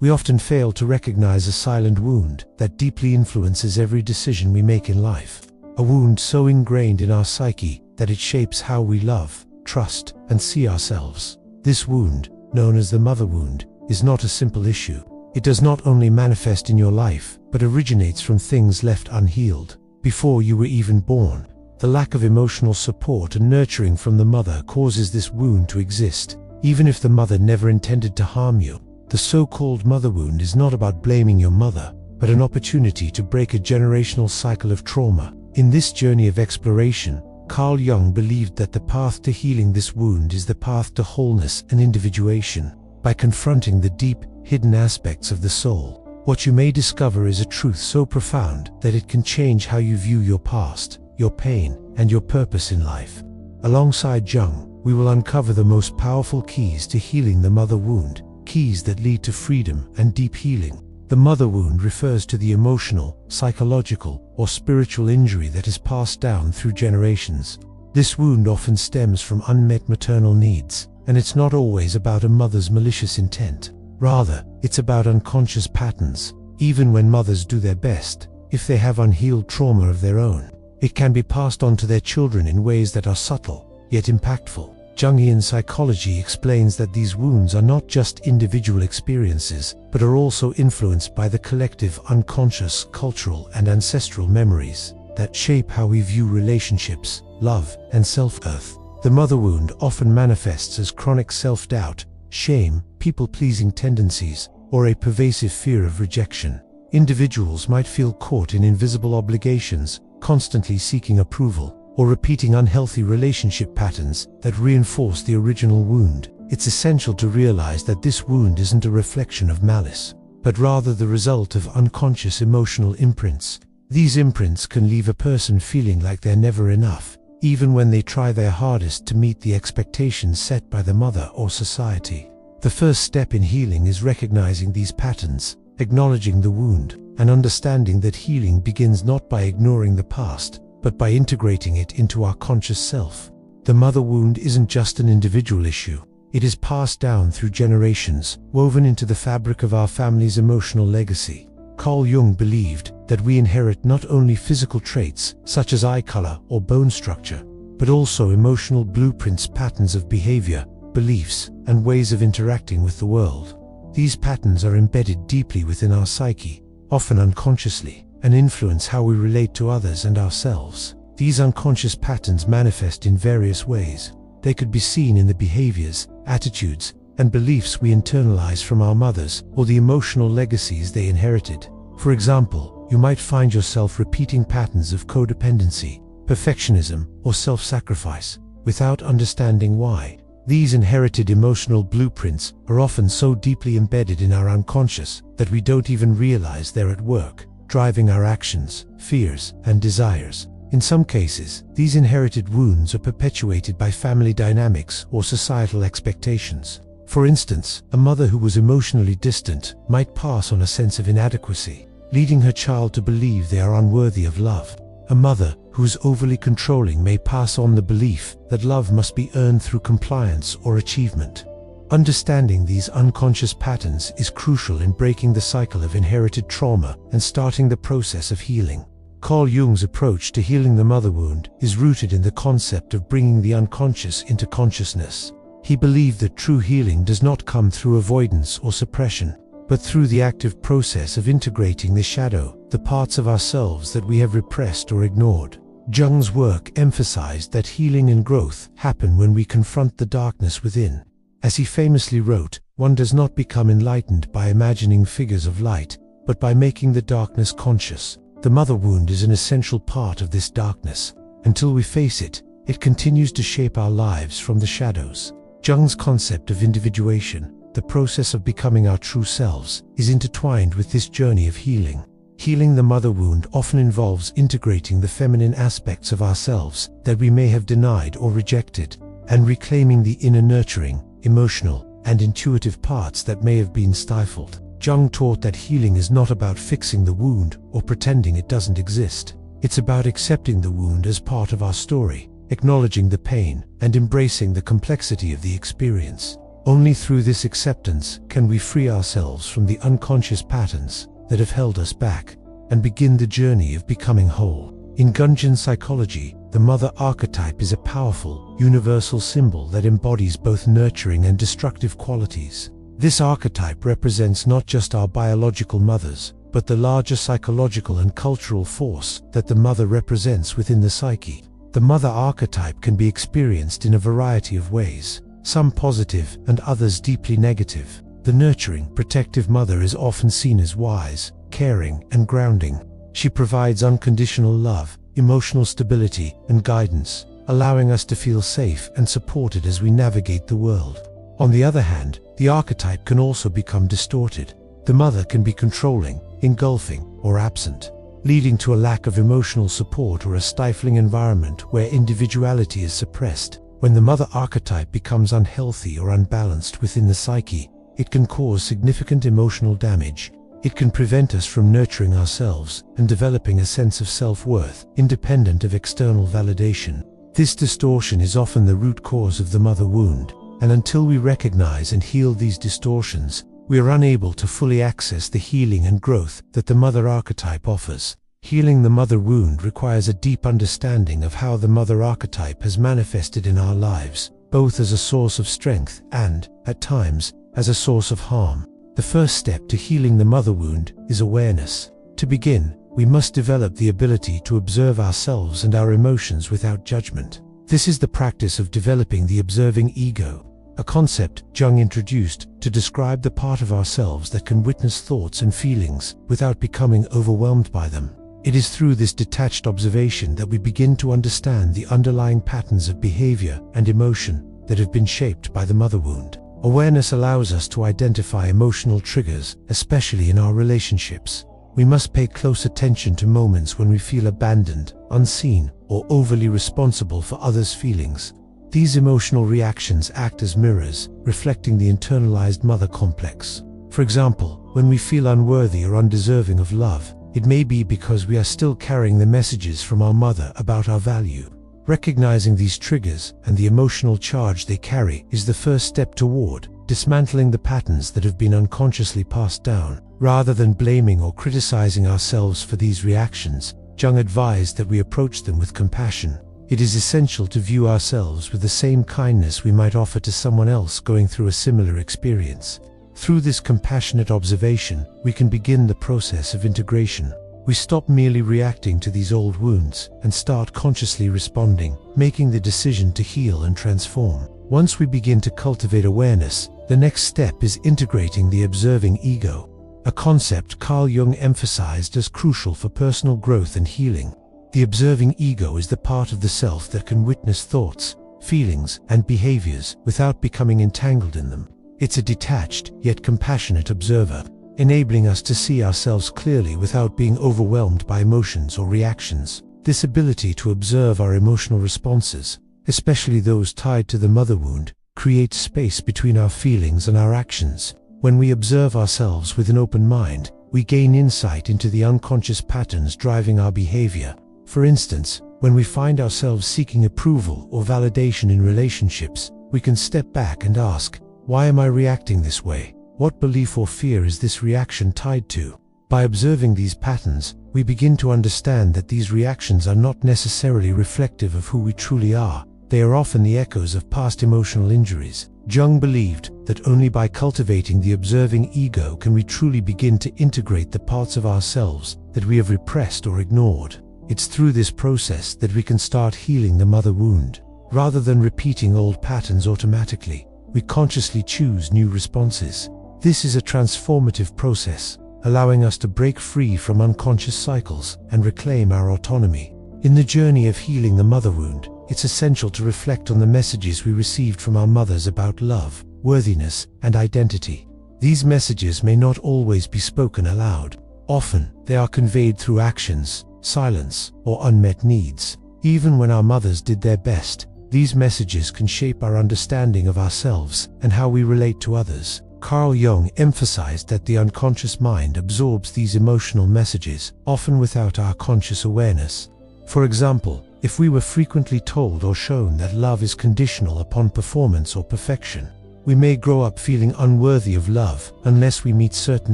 We often fail to recognize a silent wound that deeply influences every decision we make in life. A wound so ingrained in our psyche that it shapes how we love, trust, and see ourselves. This wound, known as the mother wound, is not a simple issue. It does not only manifest in your life, but originates from things left unhealed before you were even born. The lack of emotional support and nurturing from the mother causes this wound to exist, even if the mother never intended to harm you. The so-called mother wound is not about blaming your mother, but an opportunity to break a generational cycle of trauma. In this journey of exploration, Carl Jung believed that the path to healing this wound is the path to wholeness and individuation. By confronting the deep, hidden aspects of the soul, what you may discover is a truth so profound that it can change how you view your past, your pain, and your purpose in life. Alongside Jung, we will uncover the most powerful keys to healing the mother wound, keys that lead to freedom and deep healing. The mother wound refers to the emotional, psychological, or spiritual injury that is passed down through generations. This wound often stems from unmet maternal needs, and it's not always about a mother's malicious intent. Rather, it's about unconscious patterns. Even when mothers do their best, if they have unhealed trauma of their own, it can be passed on to their children in ways that are subtle, yet impactful. Jungian psychology explains that these wounds are not just individual experiences, but are also influenced by the collective unconscious cultural and ancestral memories that shape how we view relationships, love, and self-worth. The mother wound often manifests as chronic self-doubt, shame, people-pleasing tendencies, or a pervasive fear of rejection. Individuals might feel caught in invisible obligations, constantly seeking approval, or repeating unhealthy relationship patterns that reinforce the original wound. It's essential to realize that this wound isn't a reflection of malice, but rather the result of unconscious emotional imprints. These imprints can leave a person feeling like they're never enough, even when they try their hardest to meet the expectations set by the mother or society. The first step in healing is recognizing these patterns, acknowledging the wound, and understanding that healing begins not by ignoring the past, but by integrating it into our conscious self. The mother wound isn't just an individual issue. It is passed down through generations, woven into the fabric of our family's emotional legacy. Carl Jung believed that we inherit not only physical traits, such as eye color or bone structure, but also emotional blueprints, patterns of behavior, beliefs, and ways of interacting with the world. These patterns are embedded deeply within our psyche, often unconsciously, and influence how we relate to others and ourselves. These unconscious patterns manifest in various ways. They could be seen in the behaviors, attitudes, and beliefs we internalize from our mothers, or the emotional legacies they inherited. For example, you might find yourself repeating patterns of codependency, perfectionism, or self-sacrifice, without understanding why. These inherited emotional blueprints are often so deeply embedded in our unconscious that we don't even realize they're at work, driving our actions, fears, and desires. In some cases, these inherited wounds are perpetuated by family dynamics or societal expectations. For instance, a mother who was emotionally distant might pass on a sense of inadequacy, leading her child to believe they are unworthy of love. A mother who is overly controlling may pass on the belief that love must be earned through compliance or achievement. Understanding these unconscious patterns is crucial in breaking the cycle of inherited trauma and starting the process of healing. Carl Jung's approach to healing the mother wound is rooted in the concept of bringing the unconscious into consciousness. He believed that true healing does not come through avoidance or suppression, but through the active process of integrating the shadow, the parts of ourselves that we have repressed or ignored. Jung's work emphasized that healing and growth happen when we confront the darkness within. As he famously wrote, one does not become enlightened by imagining figures of light, but by making the darkness conscious. The mother wound is an essential part of this darkness. Until we face it, it continues to shape our lives from the shadows. Jung's concept of individuation, the process of becoming our true selves, is intertwined with this journey of healing. Healing the mother wound often involves integrating the feminine aspects of ourselves that we may have denied or rejected, and reclaiming the inner nurturing, emotional, and intuitive parts that may have been stifled. Jung taught that healing is not about fixing the wound or pretending it doesn't exist. It's about accepting the wound as part of our story, acknowledging the pain, and embracing the complexity of the experience. Only through this acceptance can we free ourselves from the unconscious patterns that have held us back and begin the journey of becoming whole. In Jungian psychology, the mother archetype is a powerful, universal symbol that embodies both nurturing and destructive qualities. This archetype represents not just our biological mothers, but the larger psychological and cultural force that the mother represents within the psyche. The mother archetype can be experienced in a variety of ways, some positive and others deeply negative. The nurturing, protective mother is often seen as wise, caring, and grounding. She provides unconditional love, emotional stability, and guidance, allowing us to feel safe and supported as we navigate the world. On the other hand, the archetype can also become distorted. The mother can be controlling, engulfing, or absent, leading to a lack of emotional support or a stifling environment where individuality is suppressed. When the mother archetype becomes unhealthy or unbalanced within the psyche, it can cause significant emotional damage. It can prevent us from nurturing ourselves and developing a sense of self-worth, independent of external validation. This distortion is often the root cause of the mother wound, and until we recognize and heal these distortions, we are unable to fully access the healing and growth that the mother archetype offers. Healing the mother wound requires a deep understanding of how the mother archetype has manifested in our lives, both as a source of strength and, at times, as a source of harm. The first step to healing the mother wound is awareness. To begin, we must develop the ability to observe ourselves and our emotions without judgment. This is the practice of developing the observing ego, a concept Jung introduced to describe the part of ourselves that can witness thoughts and feelings without becoming overwhelmed by them. It is through this detached observation that we begin to understand the underlying patterns of behavior and emotion that have been shaped by the mother wound. Awareness allows us to identify emotional triggers, especially in our relationships. We must pay close attention to moments when we feel abandoned, unseen, or overly responsible for others' feelings. These emotional reactions act as mirrors, reflecting the internalized mother complex. For example, when we feel unworthy or undeserving of love, it may be because we are still carrying the messages from our mother about our value. Recognizing these triggers and the emotional charge they carry is the first step toward dismantling the patterns that have been unconsciously passed down. Rather than blaming or criticizing ourselves for these reactions, Jung advised that we approach them with compassion. It is essential to view ourselves with the same kindness we might offer to someone else going through a similar experience. Through this compassionate observation, we can begin the process of integration. We stop merely reacting to these old wounds and start consciously responding, making the decision to heal and transform. Once we begin to cultivate awareness, the next step is integrating the observing ego, a concept Carl Jung emphasized as crucial for personal growth and healing. The observing ego is the part of the self that can witness thoughts, feelings, and behaviors without becoming entangled in them. It's a detached, yet compassionate observer, enabling us to see ourselves clearly without being overwhelmed by emotions or reactions. This ability to observe our emotional responses, especially those tied to the mother wound, creates space between our feelings and our actions. When we observe ourselves with an open mind, we gain insight into the unconscious patterns driving our behavior. For instance, when we find ourselves seeking approval or validation in relationships, we can step back and ask, "Why am I reacting this way? What belief or fear is this reaction tied to?" By observing these patterns, we begin to understand that these reactions are not necessarily reflective of who we truly are. They are often the echoes of past emotional injuries. Jung believed that only by cultivating the observing ego can we truly begin to integrate the parts of ourselves that we have repressed or ignored. It's through this process that we can start healing the mother wound. Rather than repeating old patterns automatically, we consciously choose new responses. This is a transformative process, allowing us to break free from unconscious cycles and reclaim our autonomy. In the journey of healing the mother wound, it's essential to reflect on the messages we received from our mothers about love, worthiness, and identity. These messages may not always be spoken aloud. Often, they are conveyed through actions, silence, or unmet needs. Even when our mothers did their best, these messages can shape our understanding of ourselves and how we relate to others. Carl Jung emphasized that the unconscious mind absorbs these emotional messages, often without our conscious awareness. For example, if we were frequently told or shown that love is conditional upon performance or perfection, We may grow up feeling unworthy of love unless we meet certain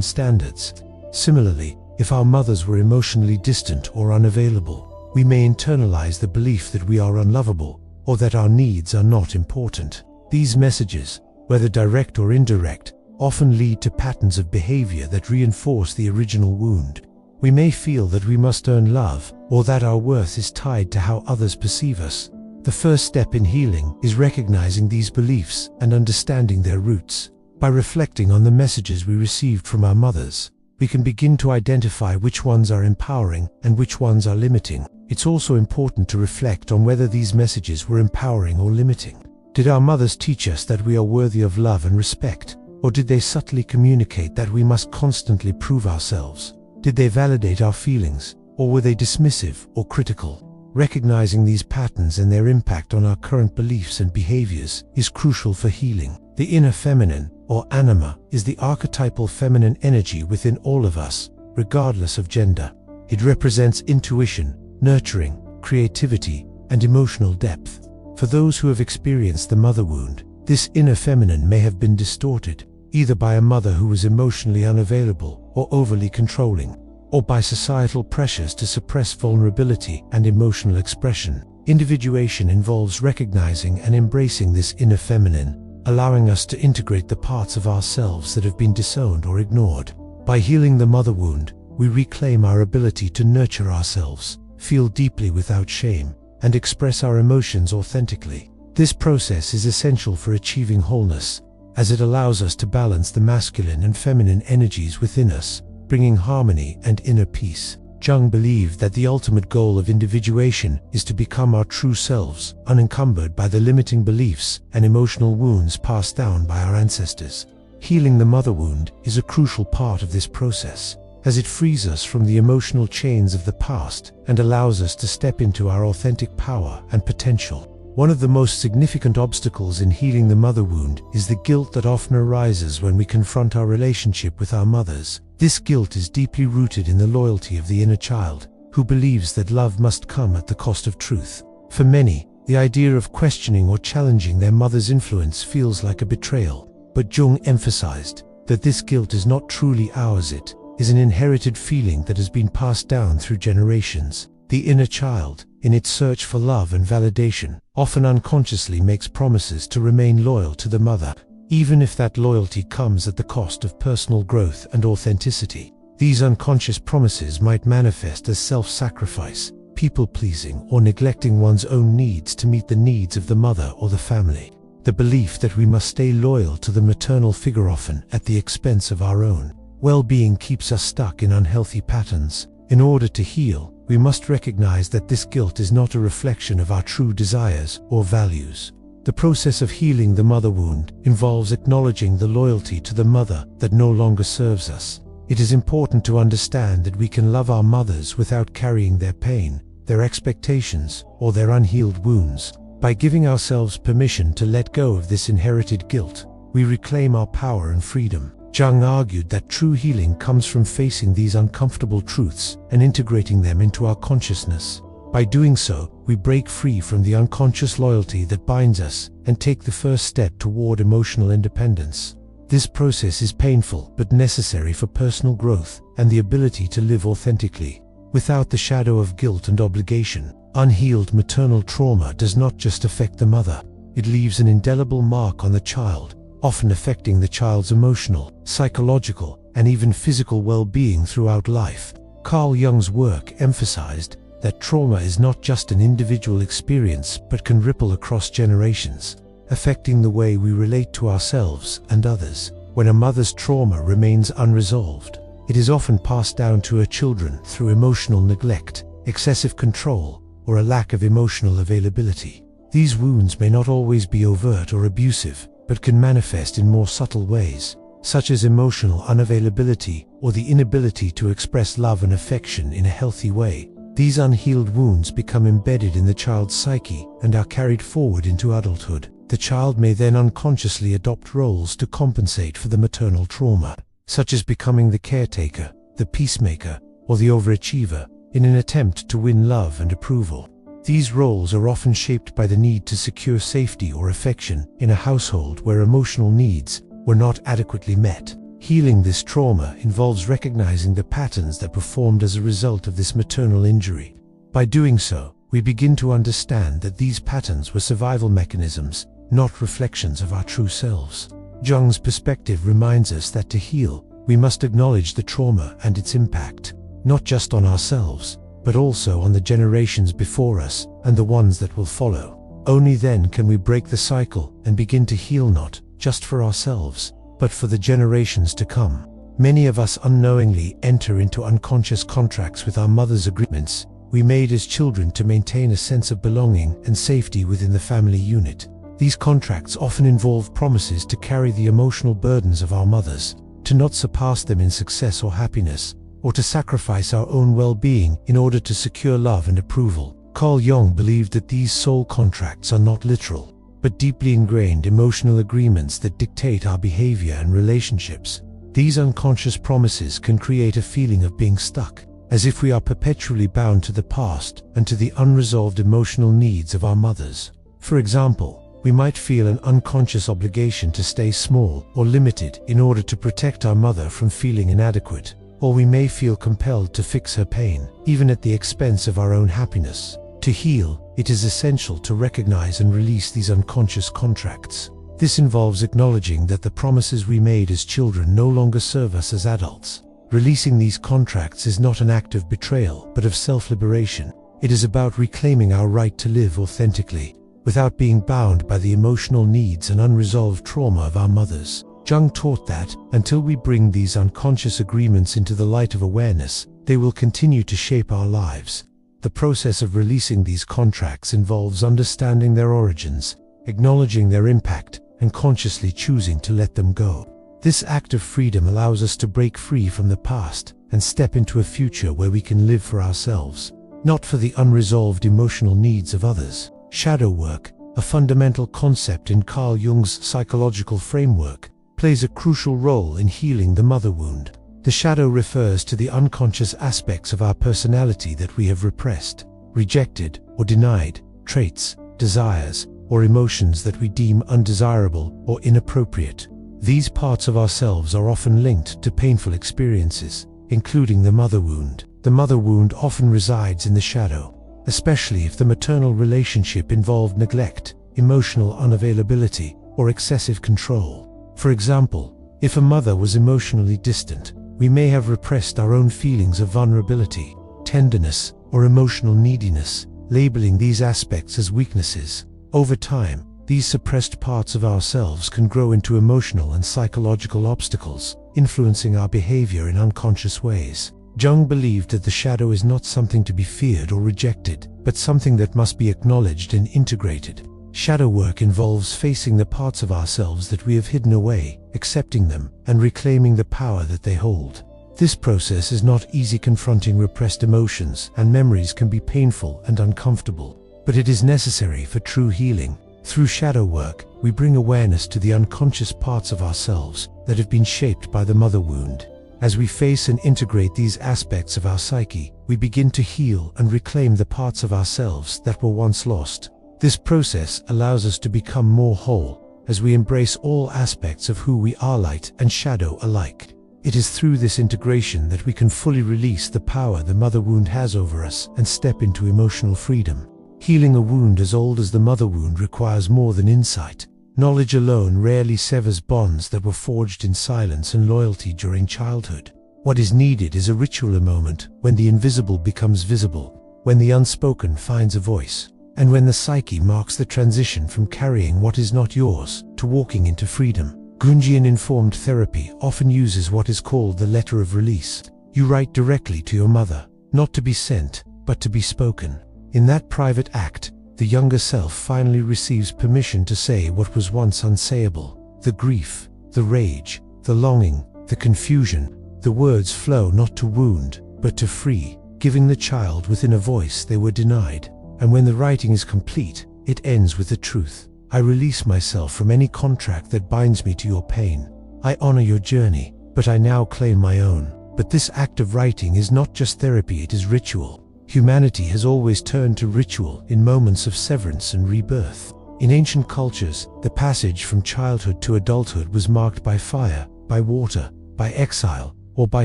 standards. Similarly, if our mothers were emotionally distant or unavailable, we may internalize the belief that we are unlovable or that our needs are not important. These messages, whether direct or indirect, often lead to patterns of behavior that reinforce the original wound. We may feel that we must earn love or that our worth is tied to how others perceive us. The first step in healing is recognizing these beliefs and understanding their roots. By reflecting on the messages we received from our mothers, we can begin to identify which ones are empowering and which ones are limiting. It's also important to reflect on whether these messages were empowering or limiting. Did our mothers teach us that we are worthy of love and respect, or did they subtly communicate that we must constantly prove ourselves? Did they validate our feelings, or were they dismissive or critical? Recognizing these patterns and their impact on our current beliefs and behaviors is crucial for healing. The inner feminine, or anima, is the archetypal feminine energy within all of us, regardless of gender. It represents intuition, nurturing, creativity, and emotional depth. For those who have experienced the mother wound, this inner feminine may have been distorted, either by a mother who was emotionally unavailable or overly controlling, or by societal pressures to suppress vulnerability and emotional expression. Individuation involves recognizing and embracing this inner feminine, allowing us to integrate the parts of ourselves that have been disowned or ignored. By healing the mother wound, we reclaim our ability to nurture ourselves, feel deeply without shame, and express our emotions authentically. This process is essential for achieving wholeness, as it allows us to balance the masculine and feminine energies within us, bringing harmony and inner peace. Jung believed that the ultimate goal of individuation is to become our true selves, unencumbered by the limiting beliefs and emotional wounds passed down by our ancestors. Healing the mother wound is a crucial part of this process, as it frees us from the emotional chains of the past and allows us to step into our authentic power and potential. One of the most significant obstacles in healing the mother wound is the guilt that often arises when we confront our relationship with our mothers. This guilt is deeply rooted in the loyalty of the inner child, who believes that love must come at the cost of truth. For many, the idea of questioning or challenging their mother's influence feels like a betrayal, but Jung emphasized that this guilt is not truly ours. It is an inherited feeling that has been passed down through generations. The inner child, in its search for love and validation, often unconsciously makes promises to remain loyal to the mother, even if that loyalty comes at the cost of personal growth and authenticity. These unconscious promises might manifest as self-sacrifice, people-pleasing, or neglecting one's own needs to meet the needs of the mother or the family. The belief that we must stay loyal to the maternal figure, often at the expense of our own well-being, keeps us stuck in unhealthy patterns. In order to heal, we must recognize that this guilt is not a reflection of our true desires or values. The process of healing the mother wound involves acknowledging the loyalty to the mother that no longer serves us. It is important to understand that we can love our mothers without carrying their pain, their expectations, or their unhealed wounds. By giving ourselves permission to let go of this inherited guilt, we reclaim our power and freedom. Jung argued that true healing comes from facing these uncomfortable truths and integrating them into our consciousness. By doing so, we break free from the unconscious loyalty that binds us and take the first step toward emotional independence. This process is painful but necessary for personal growth and the ability to live authentically, without the shadow of guilt and obligation. Unhealed maternal trauma does not just affect the mother, it leaves an indelible mark on the child, often affecting the child's emotional, psychological, and even physical well-being throughout life. Carl Jung's work emphasized that trauma is not just an individual experience but can ripple across generations, affecting the way we relate to ourselves and others. When a mother's trauma remains unresolved, it is often passed down to her children through emotional neglect, excessive control, or a lack of emotional availability. These wounds may not always be overt or abusive, but can manifest in more subtle ways, such as emotional unavailability or the inability to express love and affection in a healthy way. These unhealed wounds become embedded in the child's psyche and are carried forward into adulthood. The child may then unconsciously adopt roles to compensate for the maternal trauma, such as becoming the caretaker, the peacemaker, or the overachiever, in an attempt to win love and approval. These roles are often shaped by the need to secure safety or affection in a household where emotional needs were not adequately met. Healing this trauma involves recognizing the patterns that were formed as a result of this maternal injury. By doing so, we begin to understand that these patterns were survival mechanisms, not reflections of our true selves. Jung's perspective reminds us that to heal, we must acknowledge the trauma and its impact, not just on ourselves, but also on the generations before us and the ones that will follow. Only then can we break the cycle and begin to heal, not just for ourselves, but for the generations to come. Many of us unknowingly enter into unconscious contracts with our mother's agreements we made as children to maintain a sense of belonging and safety within the family unit. These contracts often involve promises to carry the emotional burdens of our mothers, to not surpass them in success or happiness, or to sacrifice our own well-being in order to secure love and approval. Carl Jung believed that these soul contracts are not literal, but deeply ingrained emotional agreements that dictate our behavior and relationships. These unconscious promises can create a feeling of being stuck, as if we are perpetually bound to the past and to the unresolved emotional needs of our mothers. For example, we might feel an unconscious obligation to stay small or limited in order to protect our mother from feeling inadequate, or we may feel compelled to fix her pain, even at the expense of our own happiness. To heal, it is essential to recognize and release these unconscious contracts. This involves acknowledging that the promises we made as children no longer serve us as adults. Releasing these contracts is not an act of betrayal, but of self-liberation. It is about reclaiming our right to live authentically, without being bound by the emotional needs and unresolved trauma of our mothers. Jung taught that, until we bring these unconscious agreements into the light of awareness, they will continue to shape our lives. The process of releasing these contracts involves understanding their origins, acknowledging their impact, and consciously choosing to let them go. This act of freedom allows us to break free from the past and step into a future where we can live for ourselves, not for the unresolved emotional needs of others. Shadow work, a fundamental concept in Carl Jung's psychological framework, plays a crucial role in healing the mother wound. The shadow refers to the unconscious aspects of our personality that we have repressed, rejected, or denied, traits, desires, or emotions that we deem undesirable or inappropriate. These parts of ourselves are often linked to painful experiences, including the mother wound. The mother wound often resides in the shadow, especially if the maternal relationship involved neglect, emotional unavailability, or excessive control. For example, if a mother was emotionally distant, we may have repressed our own feelings of vulnerability, tenderness, or emotional neediness, labeling these aspects as weaknesses. Over time, these suppressed parts of ourselves can grow into emotional and psychological obstacles, influencing our behavior in unconscious ways. Jung believed that the shadow is not something to be feared or rejected, but something that must be acknowledged and integrated. Shadow work involves facing the parts of ourselves that we have hidden away, accepting them, and reclaiming the power that they hold. This process is not easy. Confronting repressed emotions and memories can be painful and uncomfortable, but it is necessary for true healing. Through shadow work, we bring awareness to the unconscious parts of ourselves that have been shaped by the mother wound. As we face and integrate these aspects of our psyche, we begin to heal and reclaim the parts of ourselves that were once lost. This process allows us to become more whole, as we embrace all aspects of who we are, light and shadow alike. It is through this integration that we can fully release the power the mother wound has over us and step into emotional freedom. Healing a wound as old as the mother wound requires more than insight. Knowledge alone rarely severs bonds that were forged in silence and loyalty during childhood. What is needed is a ritual moment when the invisible becomes visible, when the unspoken finds a voice, and when the psyche marks the transition from carrying what is not yours to walking into freedom. Jungian-informed therapy often uses what is called the letter of release. You write directly to your mother, not to be sent, but to be spoken. In that private act, the younger self finally receives permission to say what was once unsayable. The grief, the rage, the longing, the confusion, the words flow not to wound, but to free, giving the child within a voice they were denied. And when the writing is complete, it ends with the truth. I release myself from any contract that binds me to your pain. I honor your journey, but I now claim my own. But this act of writing is not just therapy, it is ritual. Humanity has always turned to ritual in moments of severance and rebirth. In ancient cultures, the passage from childhood to adulthood was marked by fire, by water, by exile, or by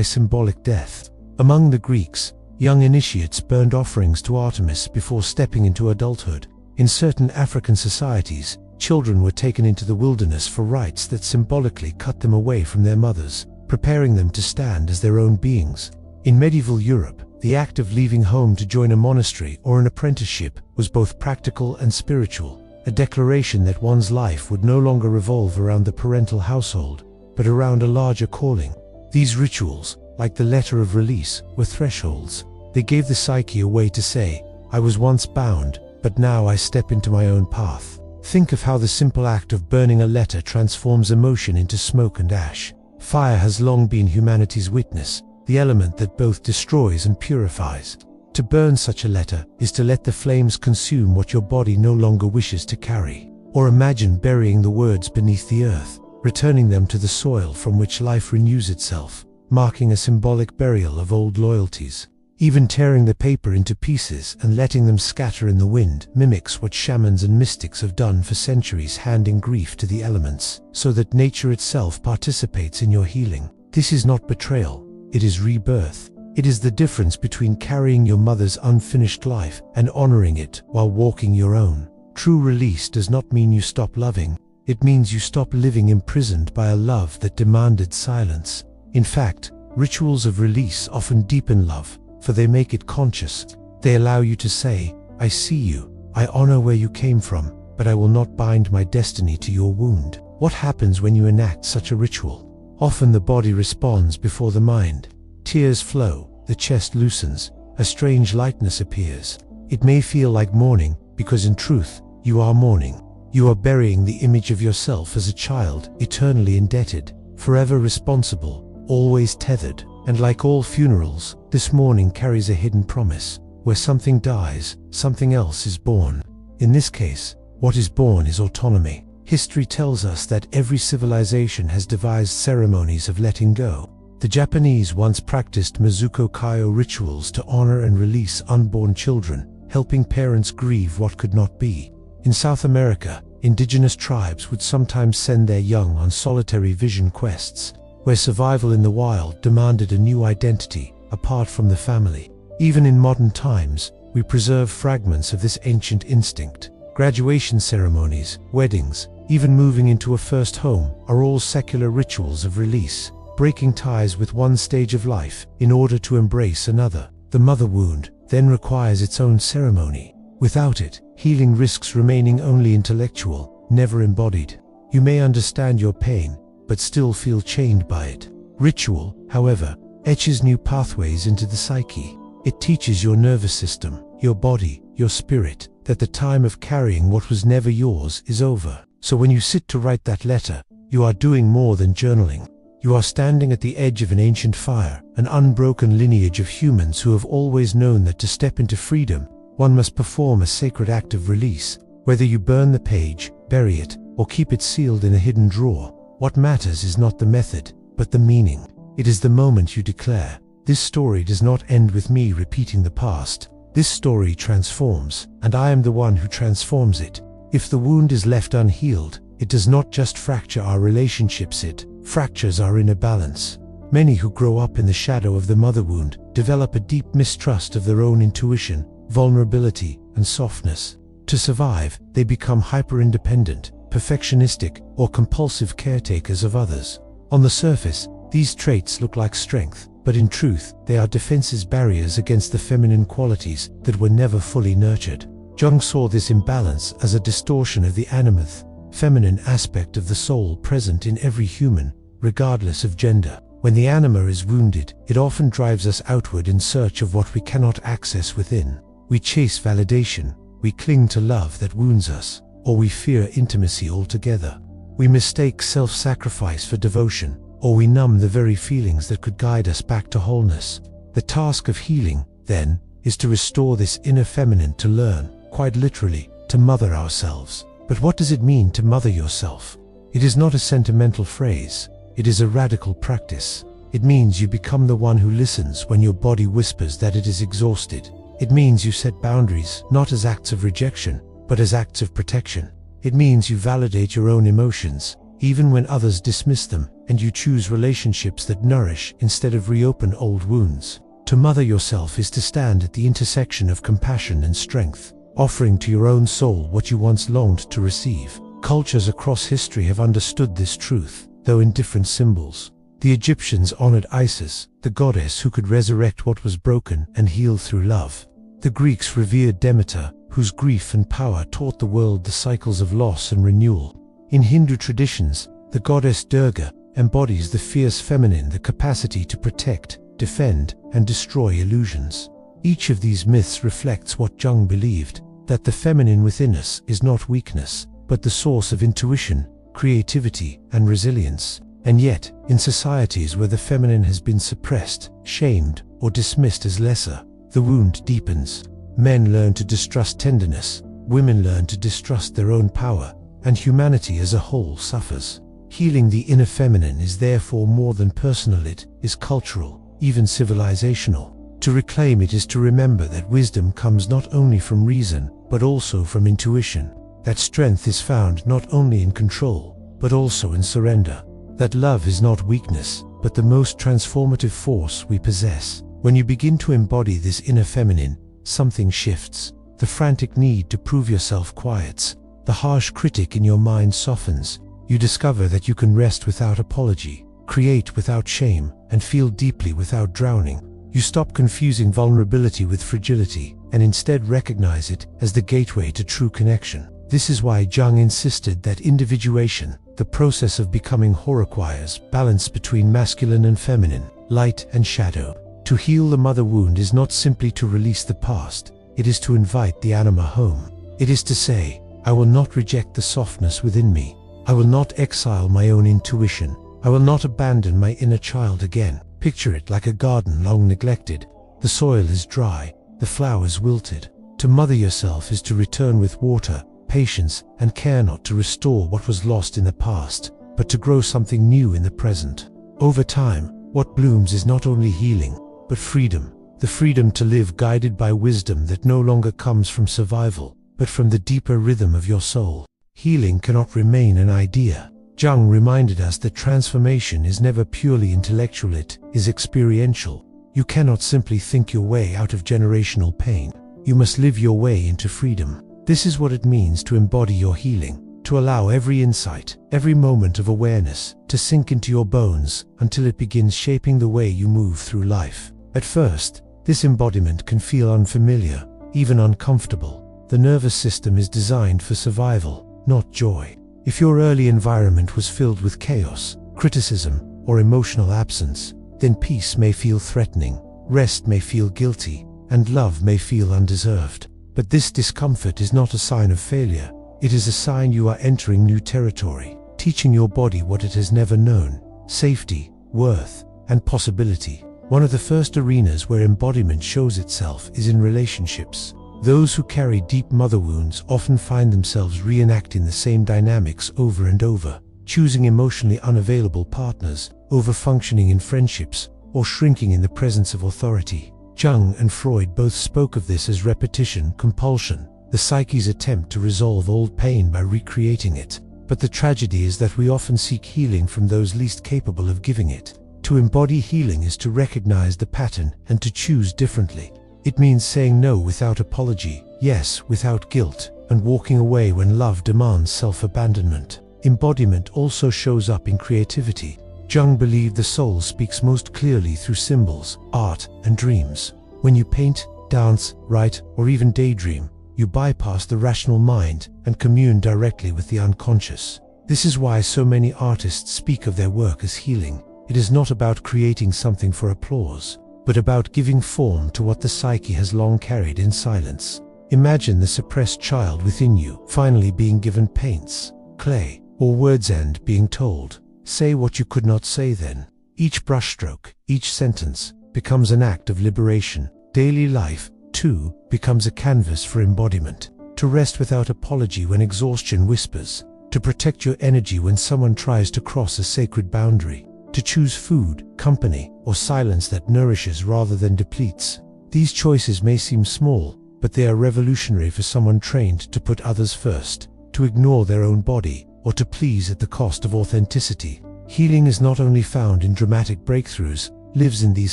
symbolic death. Among the Greeks, young initiates burned offerings to Artemis before stepping into adulthood. In certain African societies, children were taken into the wilderness for rites that symbolically cut them away from their mothers, preparing them to stand as their own beings. In medieval Europe, the act of leaving home to join a monastery or an apprenticeship was both practical and spiritual, a declaration that one's life would no longer revolve around the parental household, but around a larger calling. These rituals, like the letter of release, were thresholds. They gave the psyche a way to say, "I was once bound, but now I step into my own path." Think of how the simple act of burning a letter transforms emotion into smoke and ash. Fire has long been humanity's witness, the element that both destroys and purifies. To burn such a letter is to let the flames consume what your body no longer wishes to carry. Or imagine burying the words beneath the earth, returning them to the soil from which life renews itself, marking a symbolic burial of old loyalties. Even tearing the paper into pieces and letting them scatter in the wind mimics what shamans and mystics have done for centuries, handing grief to the elements, so that nature itself participates in your healing. This is not betrayal, it is rebirth. It is the difference between carrying your mother's unfinished life and honoring it while walking your own. True release does not mean you stop loving, it means you stop living imprisoned by a love that demanded silence. In fact, rituals of release often deepen love, for they make it conscious. They allow you to say, "I see you, I honor where you came from, but I will not bind my destiny to your wound." What happens when you enact such a ritual? Often the body responds before the mind. Tears flow, the chest loosens, a strange lightness appears. It may feel like mourning, because in truth, you are mourning. You are burying the image of yourself as a child, eternally indebted, forever responsible, always tethered. And like all funerals, this mourning carries a hidden promise. Where something dies, something else is born. In this case, what is born is autonomy. History tells us that every civilization has devised ceremonies of letting go. The Japanese once practiced Mizuko-kyo rituals to honor and release unborn children, helping parents grieve what could not be. In South America, indigenous tribes would sometimes send their young on solitary vision quests, where survival in the wild demanded a new identity, apart from the family. Even in modern times, we preserve fragments of this ancient instinct. Graduation ceremonies, weddings, even moving into a first home are all secular rituals of release, breaking ties with one stage of life in order to embrace another. The mother wound then requires its own ceremony. Without it, healing risks remaining only intellectual, never embodied. You may understand your pain, but still feel chained by it. Ritual, however, etches new pathways into the psyche. It teaches your nervous system, your body, your spirit, that the time of carrying what was never yours is over. So when you sit to write that letter, you are doing more than journaling. You are standing at the edge of an ancient fire, an unbroken lineage of humans who have always known that to step into freedom, one must perform a sacred act of release. Whether you burn the page, bury it, or keep it sealed in a hidden drawer, what matters is not the method, but the meaning. It is the moment you declare, "This story does not end with me repeating the past. This story transforms, and I am the one who transforms it." If the wound is left unhealed, it does not just fracture our relationships, it fractures our inner balance. Many who grow up in the shadow of the mother wound develop a deep mistrust of their own intuition, vulnerability, and softness. To survive, they become hyper-independent, perfectionistic, or compulsive caretakers of others. On the surface, these traits look like strength, but in truth, they are defenses, barriers against the feminine qualities that were never fully nurtured. Jung saw this imbalance as a distortion of the animate, feminine aspect of the soul present in every human, regardless of gender. When the anima is wounded, it often drives us outward in search of what we cannot access within. We chase validation, we cling to love that wounds us, or we fear intimacy altogether. We mistake self-sacrifice for devotion, or we numb the very feelings that could guide us back to wholeness. The task of healing, then, is to restore this inner feminine, to learn, quite literally, to mother ourselves. But what does it mean to mother yourself? It is not a sentimental phrase, it is a radical practice. It means you become the one who listens when your body whispers that it is exhausted. It means you set boundaries, not as acts of rejection, but as acts of protection. It means you validate your own emotions, even when others dismiss them, and you choose relationships that nourish instead of reopen old wounds. To mother yourself is to stand at the intersection of compassion and strength, offering to your own soul what you once longed to receive. Cultures across history have understood this truth, though in different symbols. The Egyptians honored Isis, the goddess who could resurrect what was broken and heal through love. The Greeks revered Demeter, whose grief and power taught the world the cycles of loss and renewal. In Hindu traditions, the goddess Durga embodies the fierce feminine, the capacity to protect, defend, and destroy illusions. Each of these myths reflects what Jung believed, that the feminine within us is not weakness, but the source of intuition, creativity, and resilience. And yet, in societies where the feminine has been suppressed, shamed, or dismissed as lesser, the wound deepens. Men learn to distrust tenderness, women learn to distrust their own power, and humanity as a whole suffers. Healing the inner feminine is therefore more than personal, it is cultural, even civilizational. To reclaim it is to remember that wisdom comes not only from reason, but also from intuition. That strength is found not only in control, but also in surrender. That love is not weakness, but the most transformative force we possess. When you begin to embody this inner feminine, something shifts. The frantic need to prove yourself quiets. The harsh critic in your mind softens. You discover that you can rest without apology, create without shame, and feel deeply without drowning. You stop confusing vulnerability with fragility, and instead recognize it as the gateway to true connection. This is why Jung insisted that individuation, the process of becoming whole, requires balance between masculine and feminine, light and shadow. To heal the mother wound is not simply to release the past, it is to invite the anima home. It is to say, I will not reject the softness within me. I will not exile my own intuition. I will not abandon my inner child again. Picture it like a garden long neglected. The soil is dry, the flowers wilted. To mother yourself is to return with water, patience, and care, not to restore what was lost in the past, but to grow something new in the present. Over time, what blooms is not only healing, but freedom. The freedom to live guided by wisdom that no longer comes from survival, but from the deeper rhythm of your soul. Healing cannot remain an idea. Jung reminded us that transformation is never purely intellectual, it is experiential. You cannot simply think your way out of generational pain. You must live your way into freedom. This is what it means to embody your healing, to allow every insight, every moment of awareness, to sink into your bones until it begins shaping the way you move through life. At first, this embodiment can feel unfamiliar, even uncomfortable. The nervous system is designed for survival, not joy. If your early environment was filled with chaos, criticism, or emotional absence, then peace may feel threatening, rest may feel guilty, and love may feel undeserved. But this discomfort is not a sign of failure. It is a sign you are entering new territory, teaching your body what it has never known: safety, worth, and possibility. One of the first arenas where embodiment shows itself is in relationships. Those who carry deep mother wounds often find themselves reenacting the same dynamics over and over, choosing emotionally unavailable partners, over-functioning in friendships, or shrinking in the presence of authority. Jung and Freud both spoke of this as repetition compulsion, the psyche's attempt to resolve old pain by recreating it. But the tragedy is that we often seek healing from those least capable of giving it. To embody healing is to recognize the pattern and to choose differently. It means saying no without apology, yes without guilt, and walking away when love demands self-abandonment. Embodiment also shows up in creativity. Jung believed the soul speaks most clearly through symbols, art, and dreams. When you paint, dance, write, or even daydream, you bypass the rational mind and commune directly with the unconscious. This is why so many artists speak of their work as healing. It is not about creating something for applause, but about giving form to what the psyche has long carried in silence. Imagine the suppressed child within you finally being given paints, clay, or words, and being told, say what you could not say then. Each brushstroke, each sentence, becomes an act of liberation. Daily life, too, becomes a canvas for embodiment. To rest without apology when exhaustion whispers. To protect your energy when someone tries to cross a sacred boundary. To choose food, company, or silence that nourishes rather than depletes. These choices may seem small, but they are revolutionary for someone trained to put others first, to ignore their own body, or to please at the cost of authenticity. Healing is not only found in dramatic breakthroughs, lives in these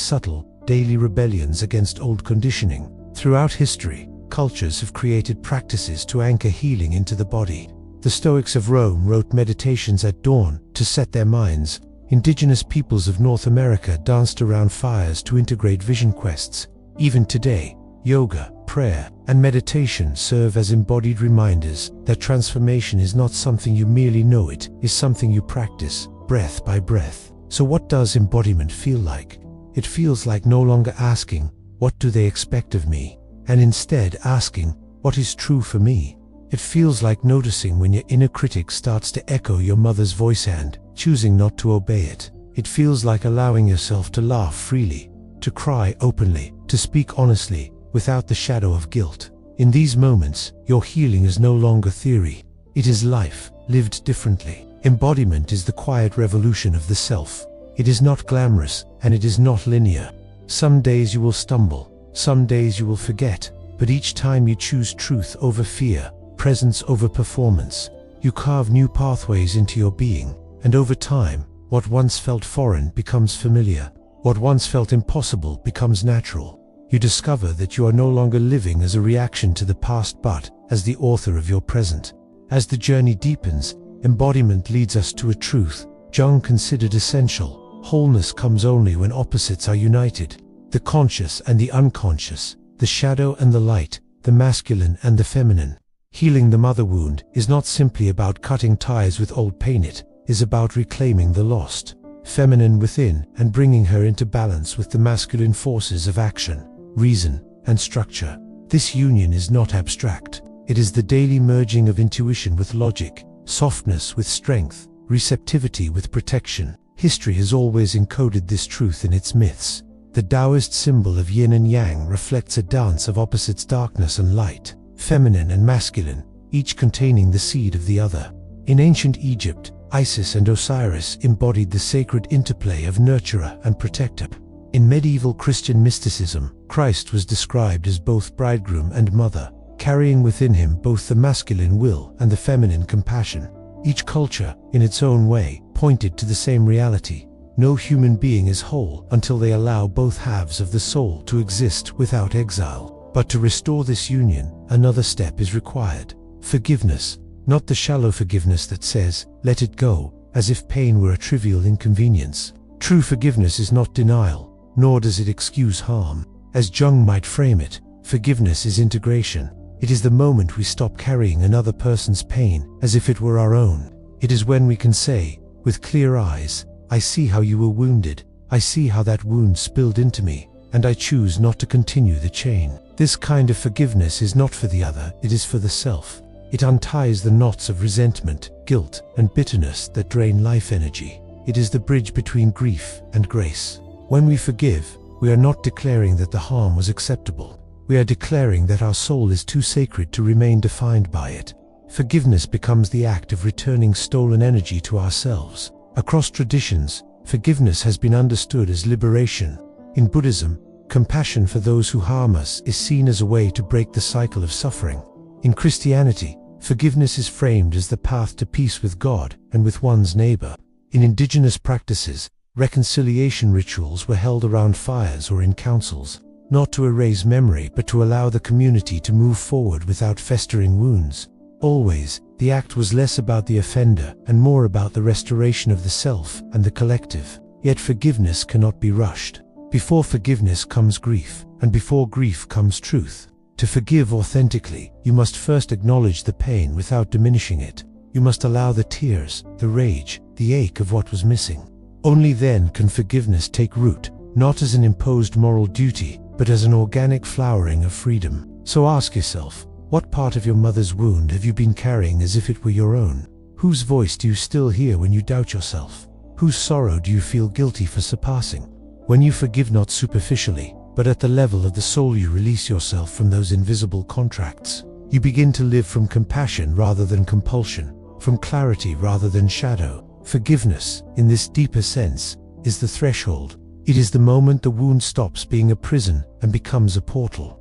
subtle, daily rebellions against old conditioning. Throughout history, cultures have created practices to anchor healing into the body. The Stoics of Rome wrote meditations at dawn to set their minds. Indigenous peoples of North America danced around fires to integrate vision quests. Even today, yoga, prayer, and meditation serve as embodied reminders that transformation is not something you merely know, it is something you practice, breath by breath. So what does embodiment feel like? It feels like no longer asking, "What do they expect of me?" and instead asking, "What is true for me?" It feels like noticing when your inner critic starts to echo your mother's voice and choosing not to obey it. It feels like allowing yourself to laugh freely, to cry openly, to speak honestly, without the shadow of guilt. In these moments, your healing is no longer theory. It is life, lived differently. Embodiment is the quiet revolution of the self. It is not glamorous, and it is not linear. Some days you will stumble, some days you will forget, but each time you choose truth over fear, presence over performance, you carve new pathways into your being, and over time, what once felt foreign becomes familiar. What once felt impossible becomes natural. You discover that you are no longer living as a reaction to the past but as the author of your present. As the journey deepens, embodiment leads us to a truth Jung considered essential. Wholeness comes only when opposites are united. The conscious and the unconscious, the shadow and the light, the masculine and the feminine. Healing the mother wound is not simply about cutting ties with old pain, it is about reclaiming the lost feminine within and bringing her into balance with the masculine forces of action, reason, and structure. This union is not abstract. It is the daily merging of intuition with logic, softness with strength, receptivity with protection. History has always encoded this truth in its myths. The Taoist symbol of yin and yang reflects a dance of opposites, darkness and light, feminine and masculine, each containing the seed of the other. In ancient Egypt, Isis and Osiris embodied the sacred interplay of nurturer and protector. In medieval Christian mysticism, Christ was described as both bridegroom and mother, carrying within him both the masculine will and the feminine compassion. Each culture, in its own way, pointed to the same reality. No human being is whole until they allow both halves of the soul to exist without exile. But to restore this union, another step is required: forgiveness. Not the shallow forgiveness that says, "Let it go," as if pain were a trivial inconvenience. True forgiveness is not denial, nor does it excuse harm. As Jung might frame it, forgiveness is integration. It is the moment we stop carrying another person's pain as if it were our own. It is when we can say, with clear eyes, "I see how you were wounded, I see how that wound spilled into me, and I choose not to continue the chain." This kind of forgiveness is not for the other, it is for the self. It unties the knots of resentment, guilt, and bitterness that drain life energy. It is the bridge between grief and grace. When we forgive, we are not declaring that the harm was acceptable. We are declaring that our soul is too sacred to remain defined by it. Forgiveness becomes the act of returning stolen energy to ourselves. Across traditions, forgiveness has been understood as liberation. In Buddhism, compassion for those who harm us is seen as a way to break the cycle of suffering. In Christianity, forgiveness is framed as the path to peace with God and with one's neighbor. In indigenous practices, reconciliation rituals were held around fires or in councils, not to erase memory but to allow the community to move forward without festering wounds. Always, the act was less about the offender and more about the restoration of the self and the collective. Yet forgiveness cannot be rushed. Before forgiveness comes grief, and before grief comes truth. To forgive authentically, you must first acknowledge the pain without diminishing it. You must allow the tears, the rage, the ache of what was missing. Only then can forgiveness take root, not as an imposed moral duty, but as an organic flowering of freedom. So ask yourself, what part of your mother's wound have you been carrying as if it were your own? Whose voice do you still hear when you doubt yourself? Whose sorrow do you feel guilty for surpassing? When you forgive not superficially, but at the level of the soul, you release yourself from those invisible contracts. You begin to live from compassion rather than compulsion, from clarity rather than shadow. Forgiveness, in this deeper sense, is the threshold, It is the moment the wound stops being a prison and becomes a portal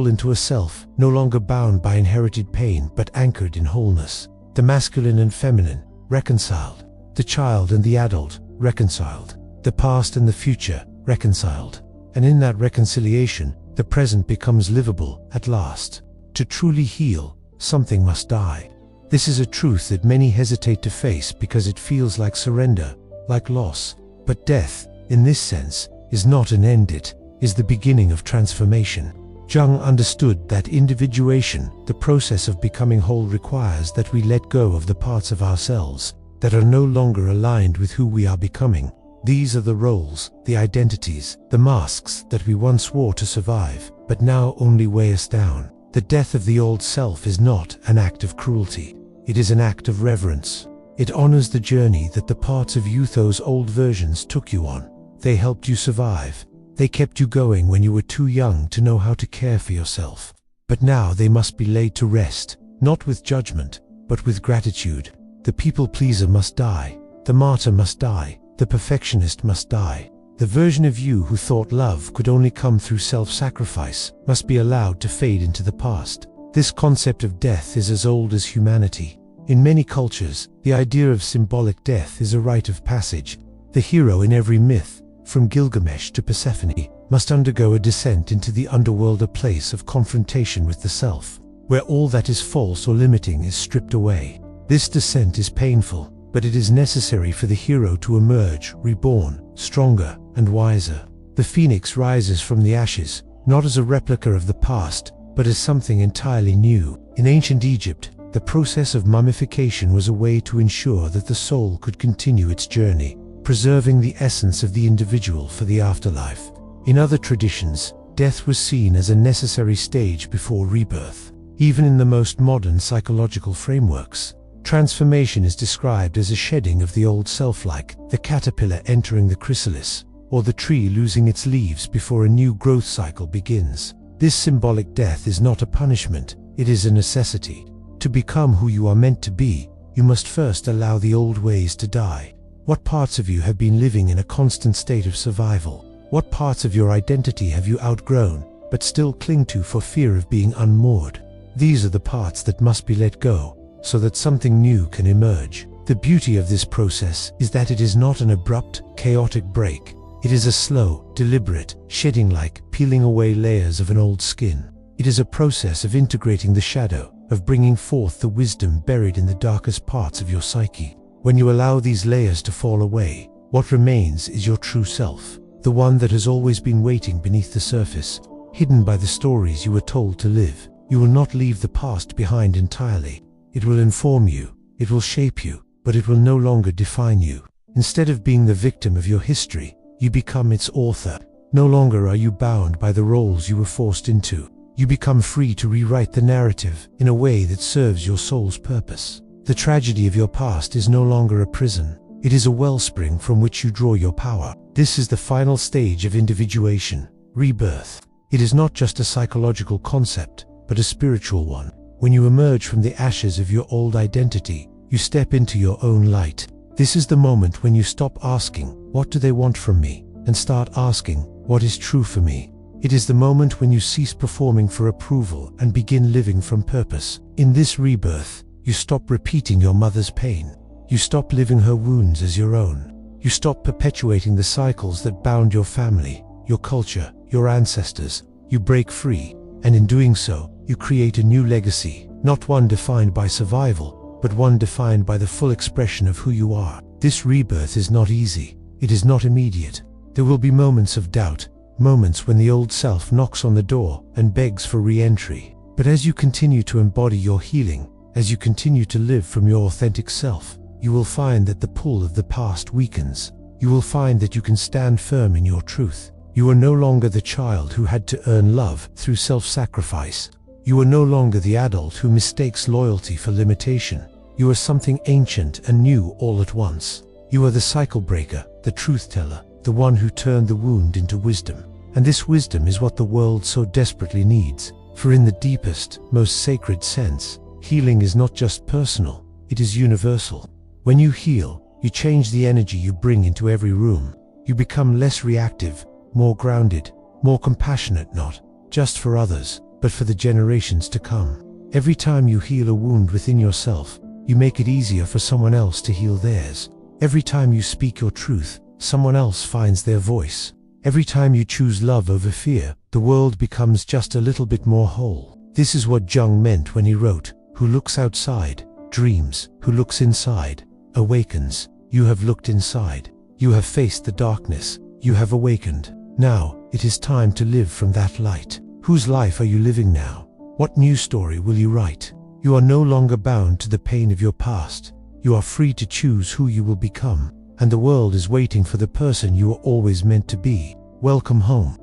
into a self, no longer bound by inherited pain but anchored in wholeness. The masculine and feminine, reconciled. The child and the adult, reconciled. The past and the future, reconciled. And in that reconciliation, the present becomes livable at last. To truly heal, something must die. This is a truth that many hesitate to face because it feels like surrender, like loss. But death, in this sense, is not an end, it is the beginning of transformation. Jung understood that individuation, the process of becoming whole, requires that we let go of the parts of ourselves that are no longer aligned with who we are becoming. These are the roles, the identities, the masks that we once wore to survive, but now only weigh us down. The death of the old self is not an act of cruelty. It is an act of reverence. It honors the journey that the parts of you, those old versions, took you on. They helped you survive. They kept you going when you were too young to know how to care for yourself. But now they must be laid to rest, not with judgment, but with gratitude. The people pleaser must die. The martyr must die. The perfectionist must die. The version of you who thought love could only come through self-sacrifice must be allowed to fade into the past. This concept of death is as old as humanity. In many cultures, the idea of symbolic death is a rite of passage. The hero in every myth, from Gilgamesh to Persephone, must undergo a descent into the underworld, a place of confrontation with the self, where all that is false or limiting is stripped away. This descent is painful, but it is necessary for the hero to emerge, reborn, stronger and wiser. The phoenix rises from the ashes, not as a replica of the past, but as something entirely new. In ancient Egypt, the process of mummification was a way to ensure that the soul could continue its journey, preserving the essence of the individual for the afterlife. In other traditions, death was seen as a necessary stage before rebirth. Even in the most modern psychological frameworks, transformation is described as a shedding of the old self, like the caterpillar entering the chrysalis, or the tree losing its leaves before a new growth cycle begins. This symbolic death is not a punishment, it is a necessity. To become who you are meant to be, you must first allow the old ways to die. What parts of you have been living in a constant state of survival? What parts of your identity have you outgrown, but still cling to for fear of being unmoored? These are the parts that must be let go, so that something new can emerge. The beauty of this process is that it is not an abrupt, chaotic break. It is a slow, deliberate shedding, like peeling away layers of an old skin. It is a process of integrating the shadow, of bringing forth the wisdom buried in the darkest parts of your psyche. When you allow these layers to fall away, what remains is your true self, the one that has always been waiting beneath the surface, hidden by the stories you were told to live. You will not leave the past behind entirely. It will inform you, it will shape you, but it will no longer define you. Instead of being the victim of your history, you become its author. No longer are you bound by the roles you were forced into. You become free to rewrite the narrative in a way that serves your soul's purpose. The tragedy of your past is no longer a prison. It is a wellspring from which you draw your power. This is the final stage of individuation, rebirth. It is not just a psychological concept, but a spiritual one. When you emerge from the ashes of your old identity, you step into your own light. This is the moment when you stop asking, "What do they want from me?" and start asking, "What is true for me?" It is the moment when you cease performing for approval and begin living from purpose. In this rebirth, you stop repeating your mother's pain. You stop living her wounds as your own. You stop perpetuating the cycles that bound your family, your culture, your ancestors. You break free, and in doing so, you create a new legacy, not one defined by survival, but one defined by the full expression of who you are. This rebirth is not easy. It is not immediate. There will be moments of doubt, moments when the old self knocks on the door and begs for re-entry. But as you continue to embody your healing, as you continue to live from your authentic self, you will find that the pull of the past weakens. You will find that you can stand firm in your truth. You are no longer the child who had to earn love through self-sacrifice. You are no longer the adult who mistakes loyalty for limitation. You are something ancient and new all at once. You are the cycle breaker, the truth teller, the one who turned the wound into wisdom. And this wisdom is what the world so desperately needs. For in the deepest, most sacred sense, healing is not just personal, it is universal. When you heal, you change the energy you bring into every room. You become less reactive, more grounded, more compassionate, not just for others, but for the generations to come. Every time you heal a wound within yourself, you make it easier for someone else to heal theirs. Every time you speak your truth, someone else finds their voice. Every time you choose love over fear, the world becomes just a little bit more whole. This is what Jung meant when he wrote, "Who looks outside, dreams. Who looks inside, awakens." You have looked inside. You have faced the darkness. You have awakened. Now, it is time to live from that light. Whose life are you living now? What new story will you write? You are no longer bound to the pain of your past. You are free to choose who you will become, and the world is waiting for the person you were always meant to be. Welcome home.